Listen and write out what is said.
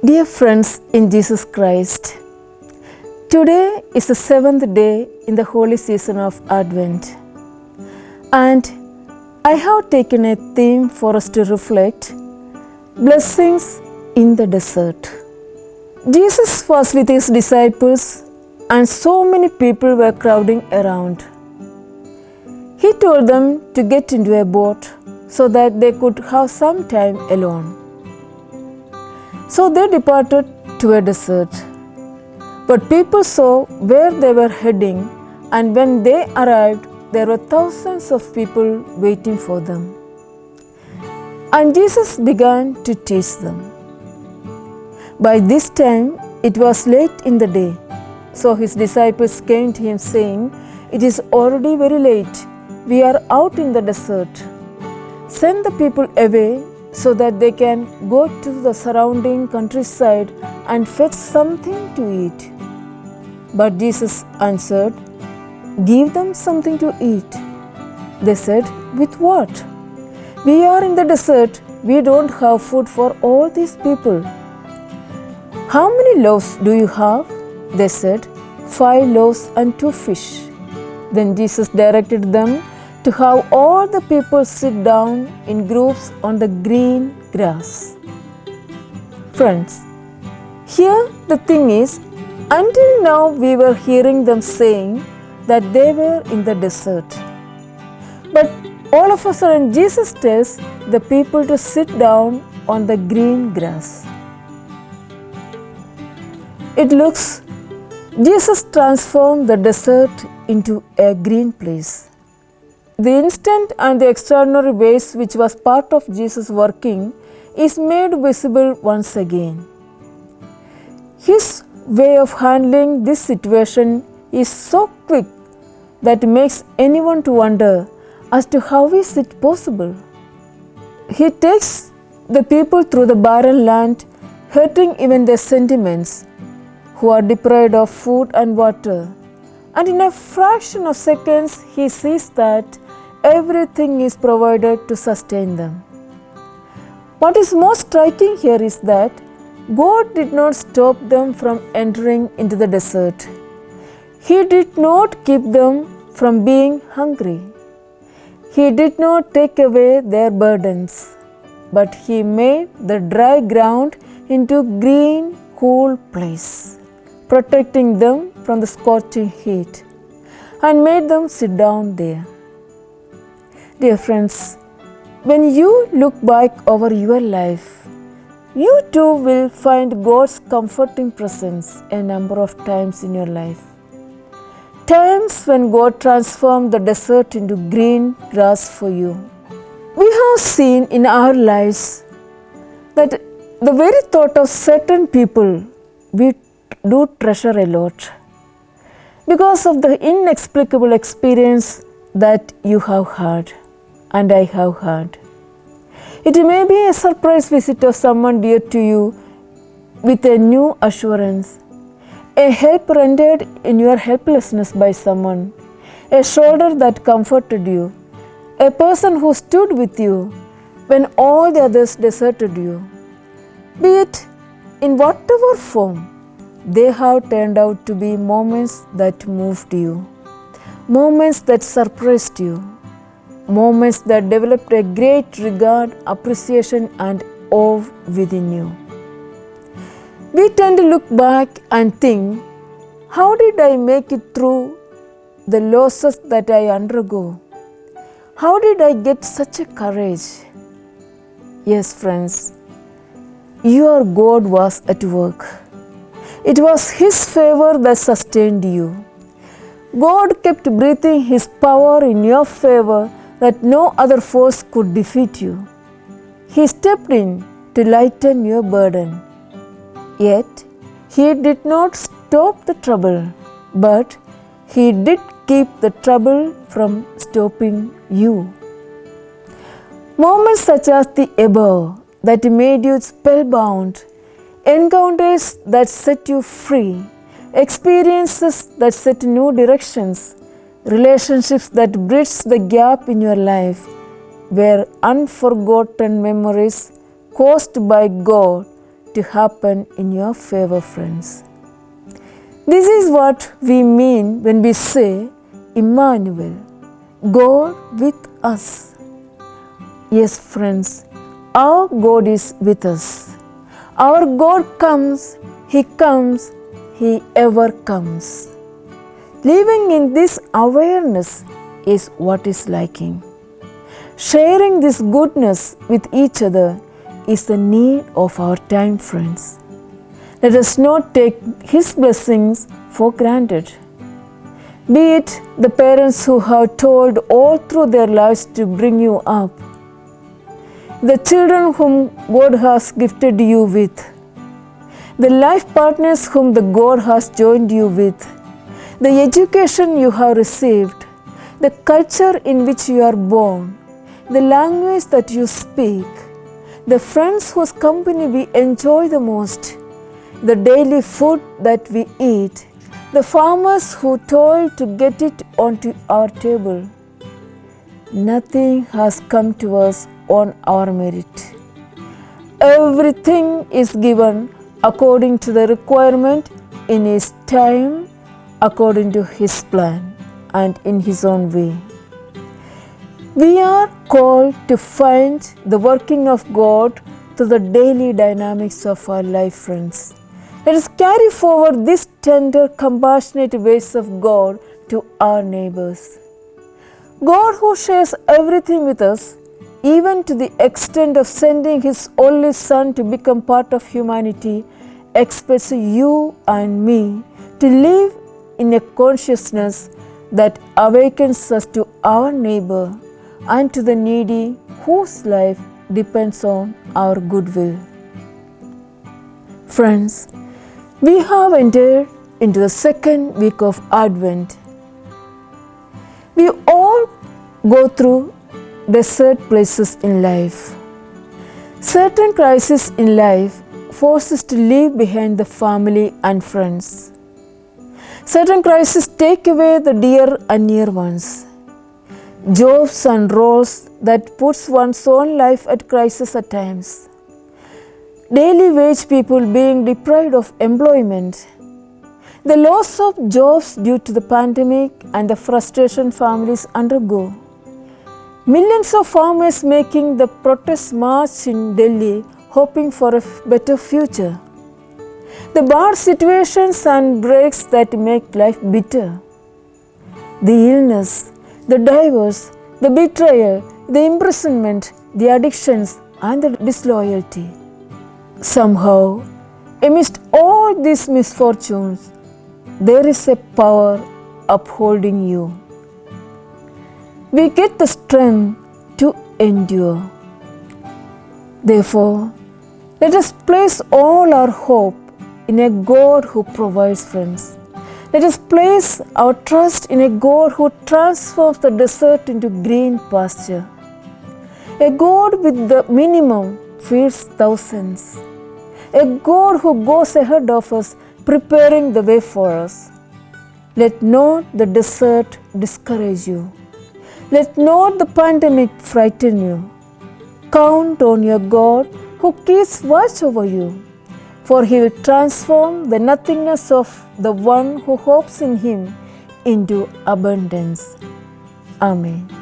Dear friends in Jesus Christ, today is the 7th day in the holy season of Advent, and I have taken a theme for us to reflect: blessings in the desert. Jesus was with his disciples, and so many people were crowding around. He told them to get into a boat so that they could have some time alone. So they departed to a desert. But people saw where they were heading, and when they arrived, there were thousands of people waiting for them. And Jesus began to teach them. By this time, it was late in the day. So his disciples came to him saying, "It is already very late. We are out in the desert. Send the people away so that they can go to the surrounding countryside and fetch something to eat." But Jesus answered, "Give them something to eat." They said, "With what? We are in the desert. We don't have food for all these people." "How many loaves do you have?" They said, 5 loaves and 2 fish. Then Jesus directed them to have all the people sit down in groups on the green grass. Friends, here the thing is, until now we were hearing them saying that they were in the desert. But all of a sudden Jesus tells the people to sit down on the green grass. It looks Jesus transformed the desert into a green place. The instant and the extraordinary ways which was part of Jesus' working is made visible once again. His way of handling this situation is so quick that it makes anyone to wonder as to how is it possible. He takes the people through the barren land, hurting even their sentiments, who are deprived of food and water. And in a fraction of seconds, he sees that everything is provided to sustain them. What is most striking here is that God did not stop them from entering into the desert. He did not keep them from being hungry. He did not take away their burdens, but He made the dry ground into green, cool place, protecting them from the scorching heat, and made them sit down there. Dear friends, when you look back over your life, you too will find God's comforting presence a number of times in your life. Times when God transformed the desert into green grass for you. We have seen in our lives that the very thought of certain people we do treasure a lot because of the inexplicable experience that you have had and I have had. It may be a surprise visit of someone dear to you with a new assurance, a help rendered in your helplessness by someone, a shoulder that comforted you, a person who stood with you when all the others deserted you. Be it in whatever form, they have turned out to be moments that moved you, moments that surprised you, moments that developed a great regard, appreciation, and awe within you. We tend to look back and think, how did I make it through the losses that I undergo? How did I get such a courage? Yes, friends, your God was at work. It was His favor that sustained you. God kept breathing His power in your favor that no other force could defeat you. He stepped in to lighten your burden. Yet, He did not stop the trouble, but He did keep the trouble from stopping you. Moments such as the above that made you spellbound, encounters that set you free, experiences that set new directions, relationships that bridge the gap in your life were unforgotten memories caused by God to happen in your favor, friends. This is what we mean when we say Emmanuel, God with us. Yes, friends, our God is with us. Our God comes, He ever comes. Living in this awareness is what is lacking. Sharing this goodness with each other is the need of our time, friends. Let us not take His blessings for granted. Be it the parents who have toiled all through their lives to bring you up, the children whom God has gifted you with, the life partners whom the God has joined you with, the education you have received, the culture in which you are born, the language that you speak, the friends whose company we enjoy the most, the daily food that we eat, the farmers who toil to get it onto our table. Nothing has come to us on our merit. Everything is given according to the requirement in His time, according to His plan, and in His own way. We are called to find the working of God through the daily dynamics of our life, friends. Let us carry forward this tender, compassionate ways of God to our neighbors. God, who shares everything with us, even to the extent of sending His only Son to become part of humanity, expects you and me to live in a consciousness that awakens us to our neighbor and to the needy whose life depends on our goodwill. Friends, we have entered into the second week of Advent. We all go through desert places in life. Certain crises in life force us to leave behind the family and friends. Certain crises take away the dear and near ones. Jobs and roles that puts one's own life at crisis at times. Daily wage people being deprived of employment. The loss of jobs due to the pandemic and the frustration families undergo. Millions of farmers making the protest march in Delhi hoping for a better future. The bad situations and breaks that make life bitter. The illness, the divorce, the betrayal, the imprisonment, the addictions and the disloyalty. Somehow, amidst all these misfortunes, there is a power upholding you. We get the strength to endure. Therefore, let us place all our hope in a God who provides, friends. Let us place our trust in a God who transforms the desert into green pasture. A God with the minimum feeds thousands. A God who goes ahead of us, preparing the way for us. Let not the desert discourage you. Let not the pandemic frighten you. Count on your God who keeps watch over you, for He will transform the nothingness of the one who hopes in Him into abundance. Amen.